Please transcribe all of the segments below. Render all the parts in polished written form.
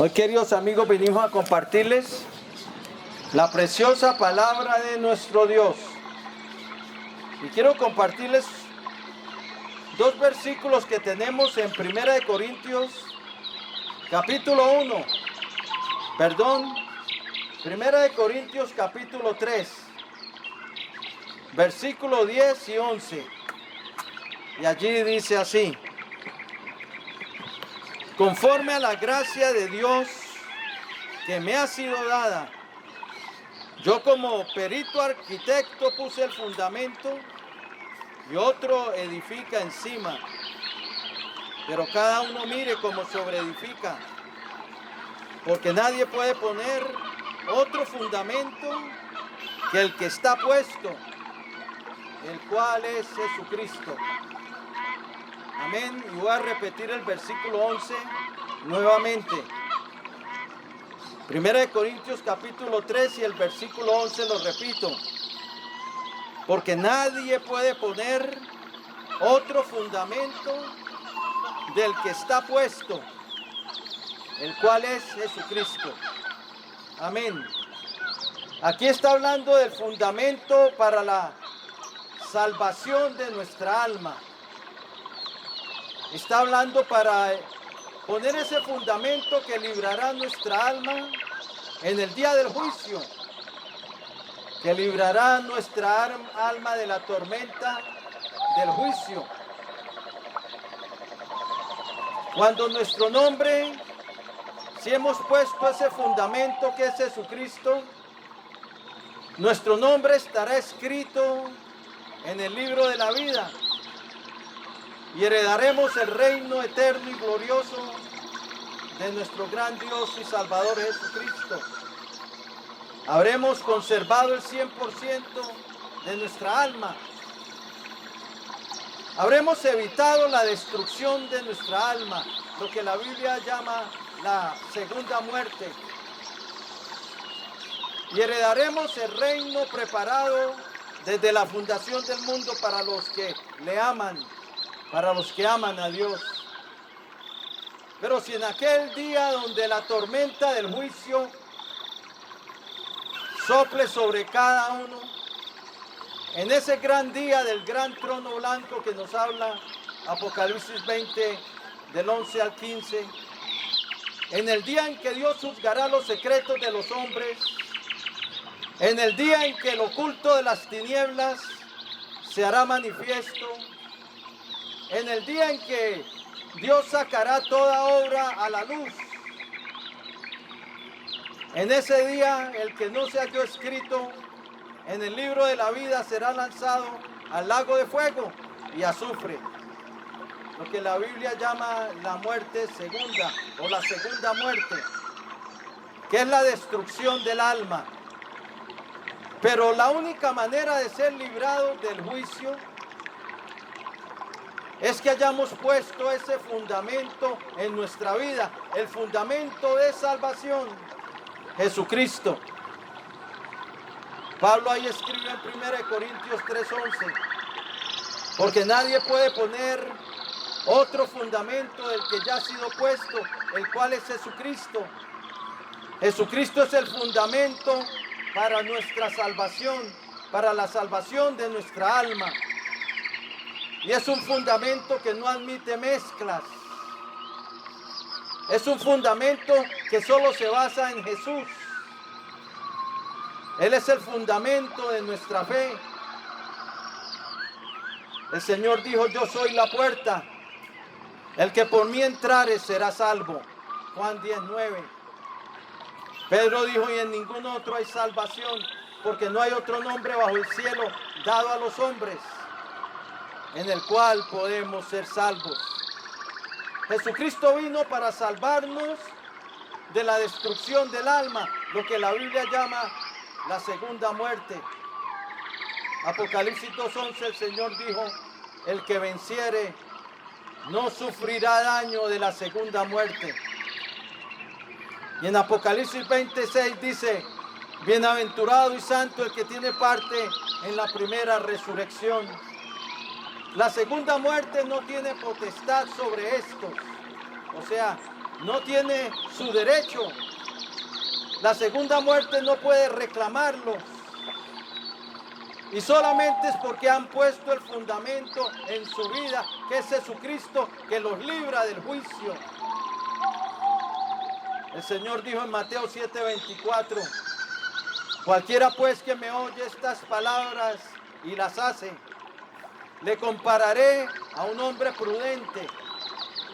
Hoy, queridos amigos, venimos a compartirles la preciosa palabra de nuestro Dios. Y quiero compartirles dos versículos que tenemos en 1 Corintios, capítulo 1. 1 Corintios, capítulo 3, versículo 10 y 11. Y allí dice así: conforme a la gracia de Dios que me ha sido dada, yo como perito arquitecto puse el fundamento y otro edifica encima. Pero cada uno mire cómo sobreedifica, porque nadie puede poner otro fundamento que el que está puesto, el cual es Jesucristo. Amén. Y voy a repetir el versículo 11 nuevamente. 1 Corintios capítulo 3 y el versículo 11 lo repito. Porque nadie puede poner otro fundamento del que está puesto, el cual es Jesucristo. Amén. Aquí está hablando del fundamento para la salvación de nuestra alma. Está hablando para poner ese fundamento que librará nuestra alma en el día del juicio, que librará nuestra alma de la tormenta del juicio. Cuando nuestro nombre, si hemos puesto ese fundamento que es Jesucristo, nuestro nombre estará escrito en el libro de la vida y heredaremos el reino eterno y glorioso de nuestro gran Dios y Salvador Jesucristo. Habremos conservado el 100% de nuestra alma. Habremos evitado la destrucción de nuestra alma, lo que la Biblia llama la segunda muerte. Y heredaremos el reino preparado desde la fundación del mundo para los que le aman, para los que aman a Dios. Pero si en aquel día donde la tormenta del juicio sople sobre cada uno, en ese gran día del gran trono blanco que nos habla Apocalipsis 20, del 11 al 15, en el día en que Dios juzgará los secretos de los hombres, en el día en que el oculto de las tinieblas se hará manifiesto, en el día en que Dios sacará toda obra a la luz, en ese día el que no se halló escrito en el libro de la vida será lanzado al lago de fuego y azufre, lo que la Biblia llama la muerte segunda o la segunda muerte, que es la destrucción del alma. Pero la única manera de ser librados del juicio es que hayamos puesto ese fundamento en nuestra vida, el fundamento de salvación, Jesucristo. Pablo ahí escribe en 1 Corintios 3:11, porque nadie puede poner otro fundamento del que ya ha sido puesto, el cual es Jesucristo. Jesucristo es el fundamento para nuestra salvación, para la salvación de nuestra alma. Y es un fundamento que no admite mezclas. Es un fundamento que solo se basa en Jesús. Él es el fundamento de nuestra fe. El Señor dijo: yo soy la puerta. El que por mí entrare será salvo. Juan 10:9. Pedro dijo: y en ningún otro hay salvación, porque no hay otro nombre bajo el cielo dado a los hombres en el cual podemos ser salvos. Jesucristo vino para salvarnos de la destrucción del alma, lo que la Biblia llama la segunda muerte. Apocalipsis 2:11, el Señor dijo: el que venciere no sufrirá daño de la segunda muerte. Y en Apocalipsis 26 dice: bienaventurado y santo el que tiene parte en la primera resurrección. La segunda muerte no tiene potestad sobre estos, O sea, no tiene su derecho. La segunda muerte no puede reclamarlo. Y solamente es porque han puesto el fundamento en su vida, que es Jesucristo, que los libra del juicio. El Señor dijo en Mateo 7:24, cualquiera pues que me oye estas palabras y las hace, le compararé a un hombre prudente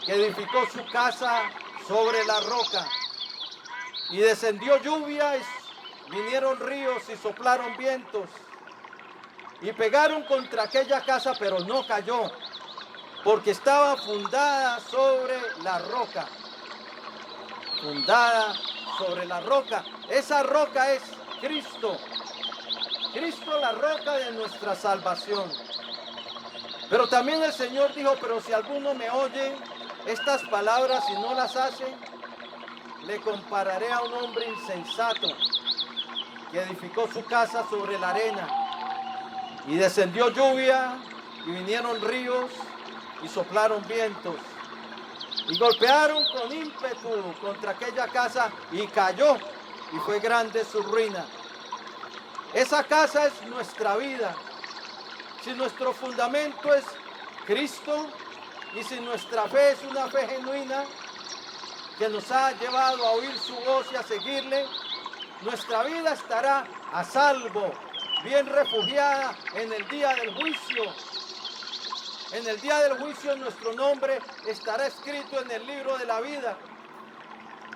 que edificó su casa sobre la roca. Y descendió lluvia, y vinieron ríos y soplaron vientos, y pegaron contra aquella casa, pero no cayó, porque estaba fundada sobre la roca. Fundada sobre la roca. Esa roca es Cristo. Cristo, la roca de nuestra salvación. Pero también el Señor dijo, pero si alguno me oye estas palabras y no las hace, le compararé a un hombre insensato que edificó su casa sobre la arena. Y descendió lluvia, y vinieron ríos, y soplaron vientos, y golpearon con ímpetu contra aquella casa, y cayó, y fue grande su ruina. Esa casa es nuestra vida. Si nuestro fundamento es Cristo, y si nuestra fe es una fe genuina, que nos ha llevado a oír su voz y a seguirle, nuestra vida estará a salvo, bien refugiada en el día del juicio. En el día del juicio nuestro nombre estará escrito en el libro de la vida.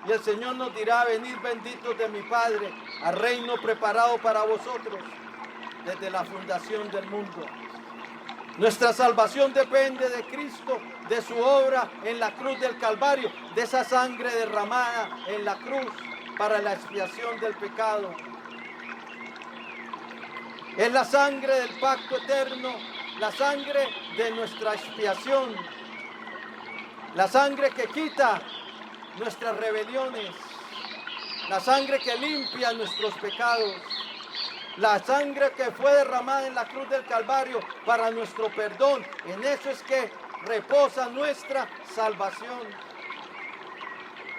Y el Señor nos dirá, venid benditos de mi Padre, al reino preparado para vosotros desde la fundación del mundo. Nuestra salvación depende de Cristo, de su obra en la cruz del Calvario, de esa sangre derramada en la cruz para la expiación del pecado. Es la sangre del pacto eterno, la sangre de nuestra expiación, la sangre que quita nuestras rebeliones, la sangre que limpia nuestros pecados, la sangre que fue derramada en la cruz del Calvario para nuestro perdón. En eso es que reposa nuestra salvación,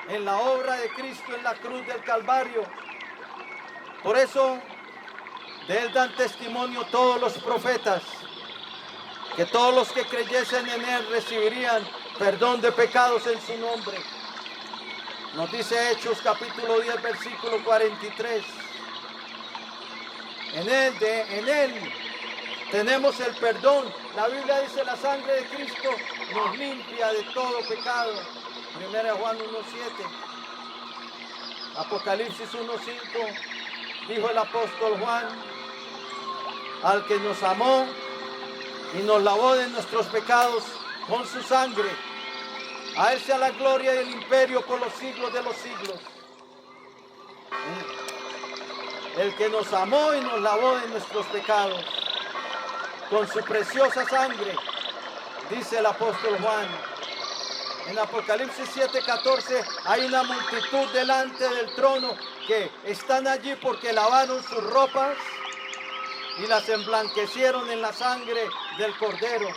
en la obra de Cristo en la cruz del Calvario. Por eso de él dan testimonio todos los profetas, que todos los que creyesen en él recibirían perdón de pecados en su nombre. Nos dice Hechos capítulo 10 versículo 43. En él tenemos el perdón. La Biblia dice, la sangre de Cristo nos limpia de todo pecado. 1 Juan 1:7. Apocalipsis 1:5. Dijo el apóstol Juan, al que nos amó y nos lavó de nuestros pecados con su sangre, a él sea la gloria y el imperio por los siglos de los siglos. El que nos amó y nos lavó de nuestros pecados con su preciosa sangre, dice el apóstol Juan. En Apocalipsis 7:14 hay una multitud delante del trono que están allí porque lavaron sus ropas y las emblanquecieron en la sangre del Cordero.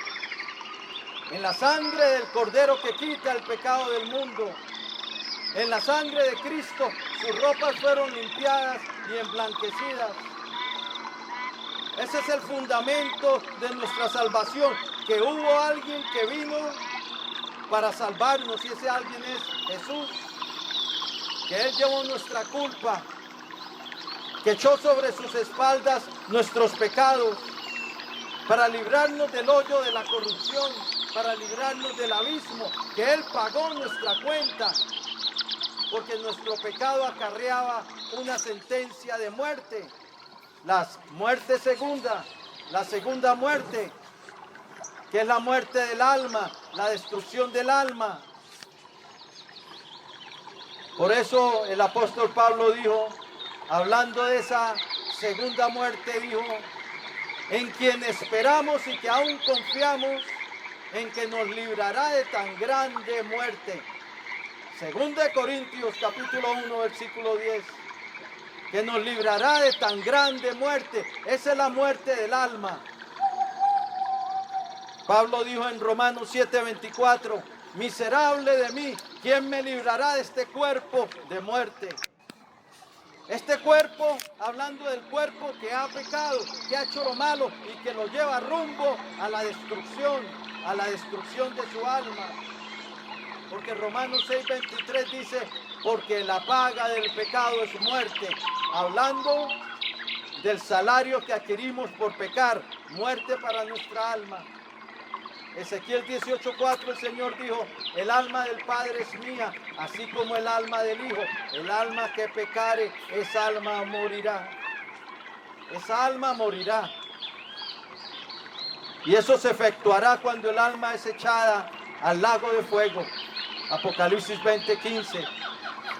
En la sangre del Cordero que quita el pecado del mundo. En la sangre de Cristo sus ropas fueron limpiadas y emblanquecidas. Ese es el fundamento de nuestra salvación, que hubo alguien que vino para salvarnos, y ese alguien es Jesús, que él llevó nuestra culpa, que echó sobre sus espaldas nuestros pecados, para librarnos del hoyo de la corrupción, para librarnos del abismo, que él pagó nuestra cuenta, porque nuestro pecado acarreaba una sentencia de muerte, la muerte segunda, la segunda muerte, que es la muerte del alma, la destrucción del alma. Por eso el apóstol Pablo dijo, hablando de esa segunda muerte, dijo, en quien esperamos y que aún confiamos en que nos librará de tan grande muerte. Segunda de Corintios capítulo 1 versículo 10, que nos librará de tan grande muerte. Esa es la muerte del alma. Pablo dijo en Romanos 7:24, miserable de mí, ¿quién me librará de este cuerpo de muerte? Este cuerpo, hablando del cuerpo que ha pecado, que ha hecho lo malo y que lo lleva rumbo a la destrucción de su alma. Porque Romanos 6:23 dice, porque la paga del pecado es muerte. Hablando del salario que adquirimos por pecar, muerte para nuestra alma. Ezequiel 18:4 el Señor dijo, el alma del Padre es mía, así como el alma del Hijo. El alma que pecare, esa alma morirá. Esa alma morirá. Y eso se efectuará cuando el alma es echada al lago de fuego. Apocalipsis 20:15.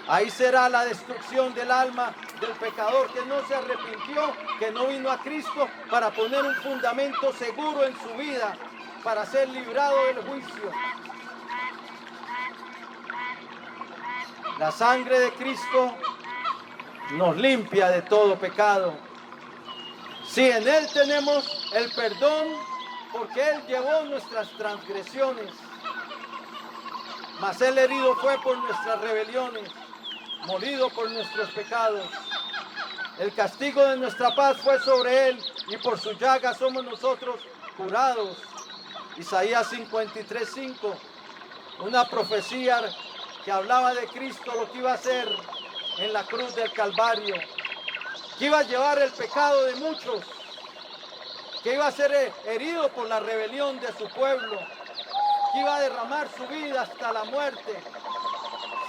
Ahí será la destrucción del alma del pecador que no se arrepintió, que no vino a Cristo para poner un fundamento seguro en su vida, para ser librado del juicio. La sangre de Cristo nos limpia de todo pecado. Si en Él tenemos el perdón, porque Él llevó nuestras transgresiones, mas Él herido fue por nuestras rebeliones, molido por nuestros pecados. El castigo de nuestra paz fue sobre Él, y por su llaga somos nosotros curados. Isaías 53:5, una profecía que hablaba de Cristo, lo que iba a hacer en la cruz del Calvario, que iba a llevar el pecado de muchos, que iba a ser herido por la rebelión de su pueblo, que iba a derramar su vida hasta la muerte.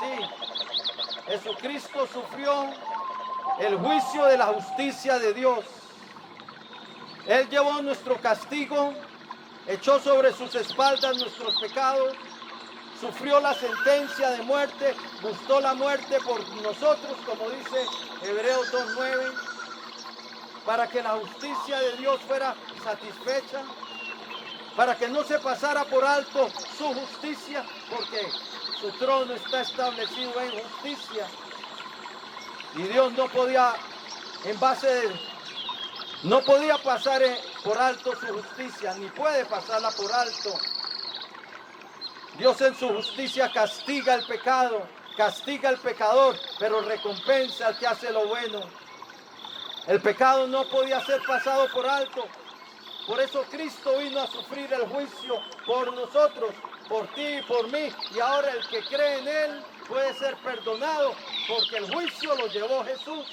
Sí, Jesucristo sufrió el juicio de la justicia de Dios. Él llevó nuestro castigo, echó sobre sus espaldas nuestros pecados, sufrió la sentencia de muerte, gustó la muerte por nosotros, como dice Hebreos 2:9, para que la justicia de Dios fuera satisfecha, para que no se pasara por alto su justicia, porque su trono está establecido en justicia. Y Dios no podía, no podía pasar por alto su justicia, ni puede pasarla por alto. Dios en su justicia castiga el pecado, castiga al pecador, pero recompensa al que hace lo bueno. El pecado no podía ser pasado por alto. Por eso Cristo vino a sufrir el juicio por nosotros, por ti y por mí. Y ahora el que cree en Él puede ser perdonado, porque el juicio lo llevó Jesús.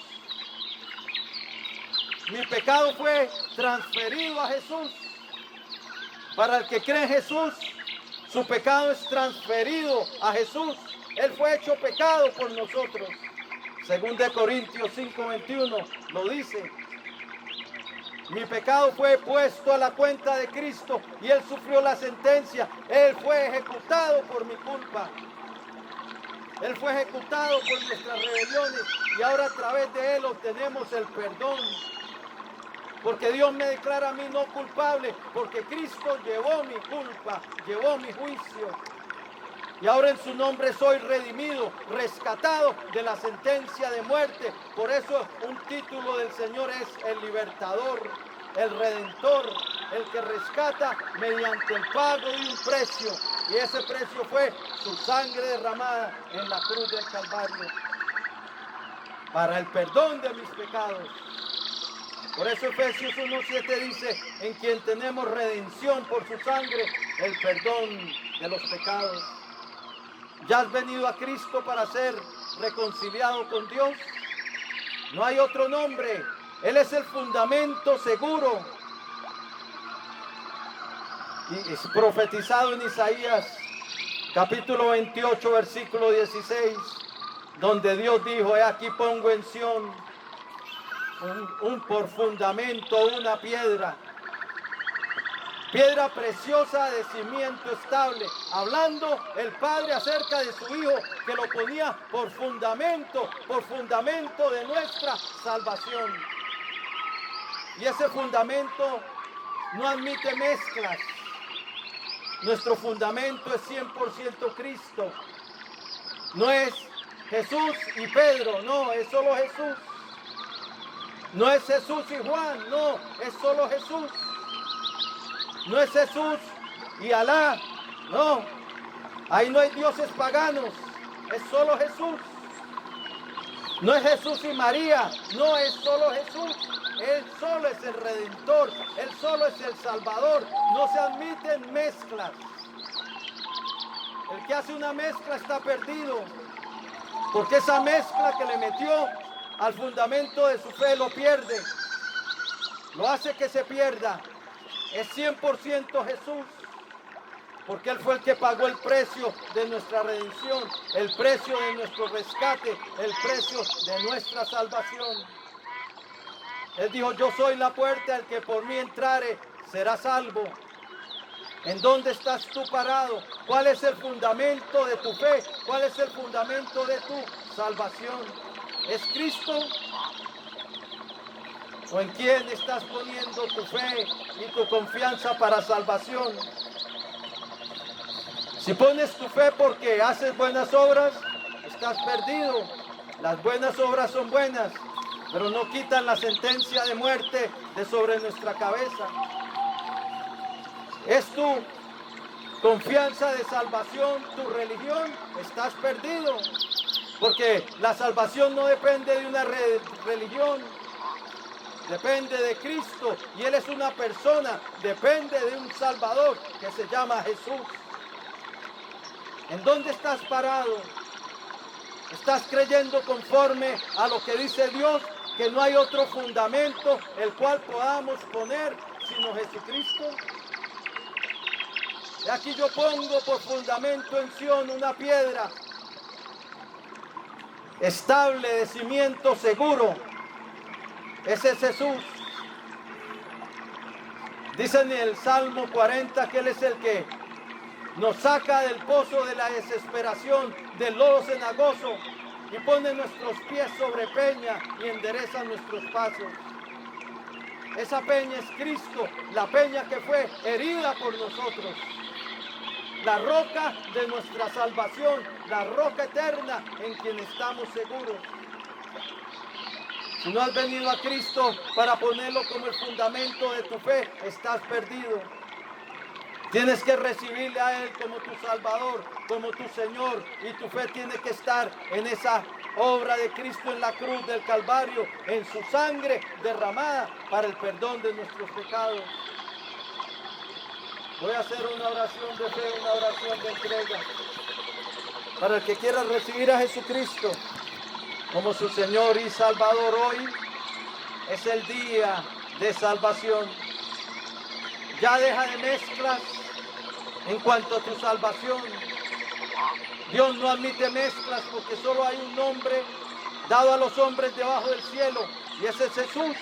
Mi pecado fue transferido a Jesús. Para el que cree en Jesús, su pecado es transferido a Jesús. Él fue hecho pecado por nosotros. Según de Corintios 5:21 lo dice. Mi pecado fue puesto a la cuenta de Cristo y Él sufrió la sentencia. Él fue ejecutado por mi culpa. Él fue ejecutado por nuestras rebeliones y ahora a través de Él obtenemos el perdón. Porque Dios me declara a mí no culpable, porque Cristo llevó mi culpa, llevó mi juicio. Y ahora en su nombre soy redimido, rescatado de la sentencia de muerte. Por eso un título del Señor es el libertador, el redentor, el que rescata mediante el pago de un precio. Y ese precio fue su sangre derramada en la cruz del Calvario para el perdón de mis pecados. Por eso Efesios 1:7 dice, en quien tenemos redención por su sangre, el perdón de los pecados. ¿Ya has venido a Cristo para ser reconciliado con Dios? No hay otro nombre. Él es el fundamento seguro. Y es profetizado en Isaías, capítulo 28, versículo 16, donde Dios dijo, he aquí pongo en Sión por fundamento una piedra preciosa de cimiento estable, hablando el Padre acerca de su Hijo que lo ponía por fundamento de nuestra salvación. Y ese fundamento no admite mezclas. Nuestro fundamento es 100% Cristo. No es Jesús y Pedro, no, es solo Jesús. No es Jesús y Juan, no, es solo Jesús. No es Jesús y Alá, no, Ahí no hay dioses paganos, es solo Jesús. No es Jesús y María, no es solo Jesús. Él solo es el Redentor, Él solo es el Salvador. No se admiten mezclas. El que hace una mezcla está perdido, porque esa mezcla que le metió al fundamento de su fe lo pierde, lo hace que se pierda. Es 100% Jesús, porque Él fue el que pagó el precio de nuestra redención, el precio de nuestro rescate, el precio de nuestra salvación. Él dijo: yo soy la puerta, el que por mí entrare será salvo. ¿En dónde estás tú parado? ¿Cuál es el fundamento de tu fe? ¿Cuál es el fundamento de tu salvación? ¿Es Cristo? ¿O en quién estás poniendo tu fe y tu confianza para salvación? Si pones tu fe porque haces buenas obras, estás perdido. Las buenas obras son buenas, pero no quitan la sentencia de muerte de sobre nuestra cabeza. Es tu confianza de salvación, tu religión, estás perdido. Porque la salvación no depende de una religión, depende de Cristo, y Él es una persona, depende de un Salvador que se llama Jesús. ¿En dónde estás parado? ¿Estás creyendo conforme a lo que dice Dios, que no hay otro fundamento el cual podamos poner sino Jesucristo? Y aquí yo pongo por fundamento en Sión una piedra estable, de cimiento seguro. Ese es Jesús. Dice en el Salmo 40 que Él es el que nos saca del pozo de la desesperación, del lodo cenagoso, y pone nuestros pies sobre peña y endereza nuestros pasos. Esa peña es Cristo, la peña que fue herida por nosotros. La roca de nuestra salvación, la roca eterna en quien estamos seguros. Si no has venido a Cristo para ponerlo como el fundamento de tu fe, estás perdido. Tienes que recibirle a Él como tu Salvador, como tu Señor, y tu fe tiene que estar en esa obra de Cristo en la cruz del Calvario, en su sangre derramada para el perdón de nuestros pecados. Voy a hacer una oración de fe, una oración de entrega. Para el que quiera recibir a Jesucristo como su Señor y Salvador, hoy es el día de salvación. Ya deja de mezclas en cuanto a tu salvación. Dios no admite mezclas porque solo hay un nombre dado a los hombres debajo del cielo, y ese es Jesús.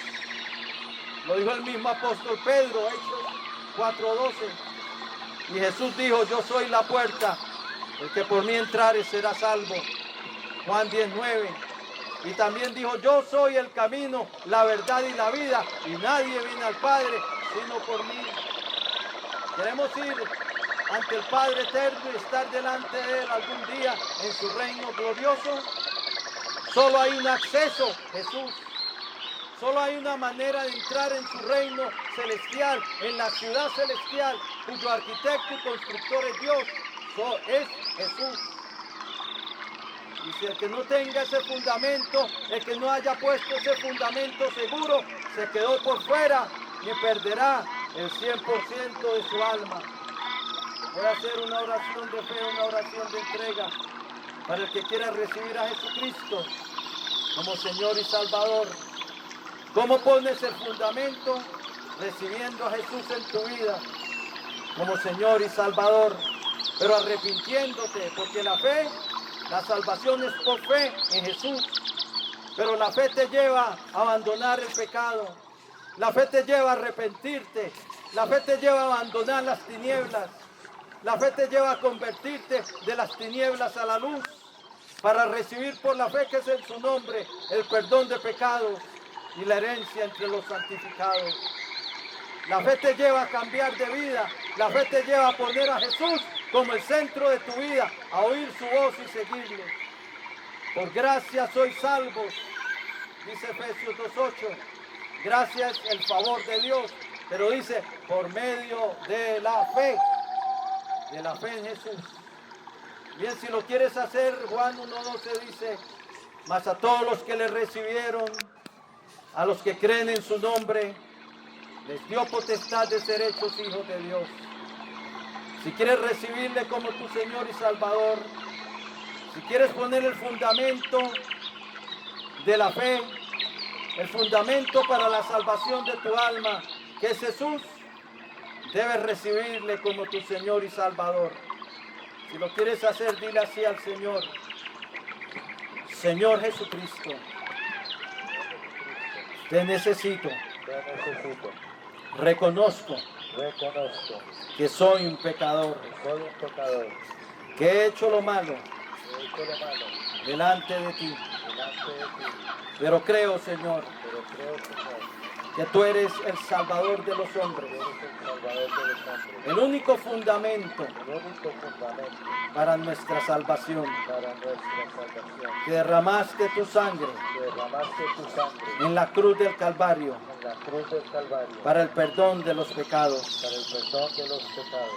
Lo dijo el mismo apóstol Pedro, Hechos 4:12. Y Jesús dijo: yo soy la puerta, el que por mí entrare será salvo. Juan 10:9. Y también dijo: yo soy el camino, la verdad y la vida, y nadie viene al Padre sino por mí. Queremos ir ante el Padre eterno y estar delante de Él algún día en su reino glorioso. Solo hay un acceso, Jesús. Solo hay una manera de entrar en su reino celestial, en la ciudad celestial, cuyo arquitecto y constructor es Dios, es Jesús. Y si el que no tenga ese fundamento, el que no haya puesto ese fundamento seguro, se quedó por fuera y perderá el 100% de su alma. Voy a hacer una oración de fe, una oración de entrega para el que quiera recibir a Jesucristo como Señor y Salvador. ¿Cómo pones el fundamento? Recibiendo a Jesús en tu vida como Señor y Salvador, pero arrepintiéndote, porque la fe, la salvación es por fe en Jesús, pero la fe te lleva a abandonar el pecado, la fe te lleva a arrepentirte, la fe te lleva a abandonar las tinieblas, la fe te lleva a convertirte de las tinieblas a la luz, para recibir por la fe que es en su nombre el perdón de pecados y la herencia entre los santificados. La fe te lleva a cambiar de vida, la fe te lleva a poner a Jesús como el centro de tu vida, a oír su voz y seguirle. Por gracia sois salvos, dice Efesios 2:8. Gracia es el favor de Dios, pero dice por medio de la fe en Jesús. Bien, si lo quieres hacer, Juan 1:12 dice, mas a todos los que le recibieron, a los que creen en su nombre, les dio potestad de ser hechos hijos de Dios. Si quieres recibirle como tu Señor y Salvador, si quieres poner el fundamento de la fe, el fundamento para la salvación de tu alma, que es Jesús, debes recibirle como tu Señor y Salvador. Si lo quieres hacer, dile así al Señor: Señor Jesucristo, te necesito. Reconozco que soy un pecador, que he hecho lo malo delante de ti. Pero creo, Señor, que tú eres el Salvador de los hombres, el único fundamento para nuestra salvación, que derramaste tu sangre en la cruz del Calvario para el perdón de los pecados.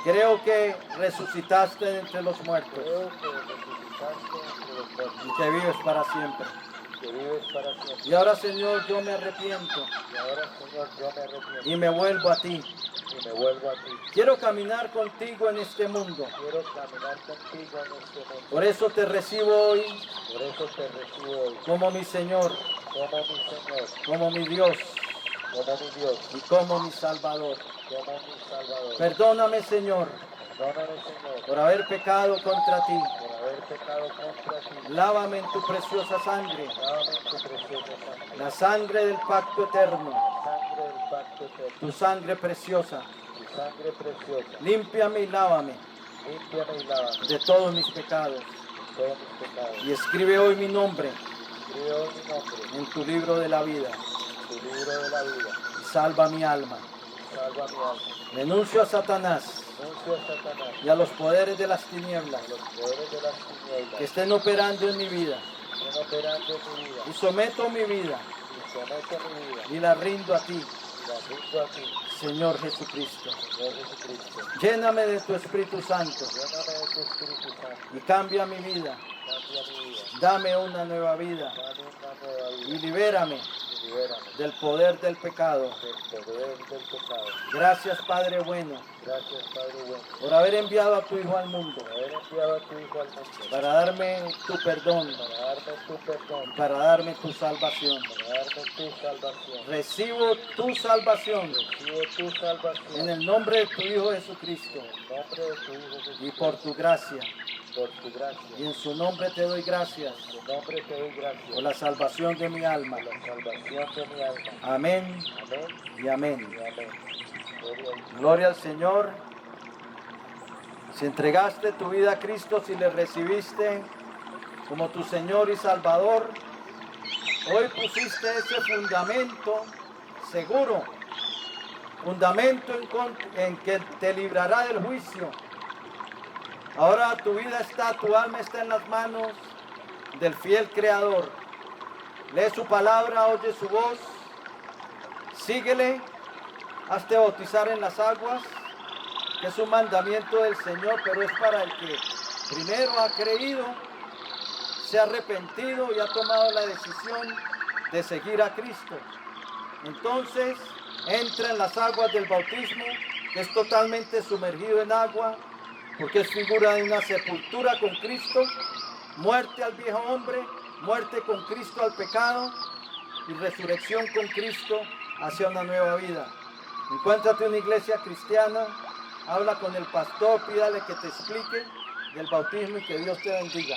Creo que resucitaste entre los muertos y que vives para siempre. Y ahora, Señor, yo me arrepiento y me vuelvo a ti. Quiero caminar contigo en este mundo. Por eso te recibo hoy como mi Señor, como mi Dios y como mi Salvador. Perdóname, Señor, por haber pecado contra ti. Lávame en tu preciosa sangre, la sangre del pacto eterno, tu sangre preciosa. Límpiame y lávame de todos mis pecados. Y escribe hoy mi nombre en tu libro de la vida. Y salva mi alma. Denuncio a Satanás y a los poderes de las tinieblas que estén operando en mi vida. Y someto mi vida y la rindo a ti, Señor Jesucristo. Lléname de tu Espíritu Santo y cambia mi vida. Dame una nueva vida y libérame del poder del pecado. Gracias, Padre bueno, por haber enviado a tu Hijo al mundo, para darme tu perdón, para darme tu salvación. Recibo tu salvación en el nombre de tu Hijo Jesucristo y por tu gracia. Y en su nombre te doy gracias por la salvación de mi alma. Amén y amén. Gloria al Señor. Si entregaste tu vida a Cristo, si le recibiste como tu Señor y Salvador, hoy pusiste ese fundamento seguro, fundamento en que te librará del juicio. Ahora tu vida está, tu alma está en las manos del fiel Creador. Lee su palabra, oye su voz, síguele, hazte bautizar en las aguas, que es un mandamiento del Señor, pero es para el que primero ha creído, se ha arrepentido y ha tomado la decisión de seguir a Cristo. Entonces entra en las aguas del bautismo, que es totalmente sumergido en agua, porque es figura de una sepultura con Cristo, muerte al viejo hombre, muerte con Cristo al pecado y resurrección con Cristo hacia una nueva vida. Encuéntrate una iglesia cristiana, habla con el pastor, pídale que te explique del bautismo y que Dios te bendiga.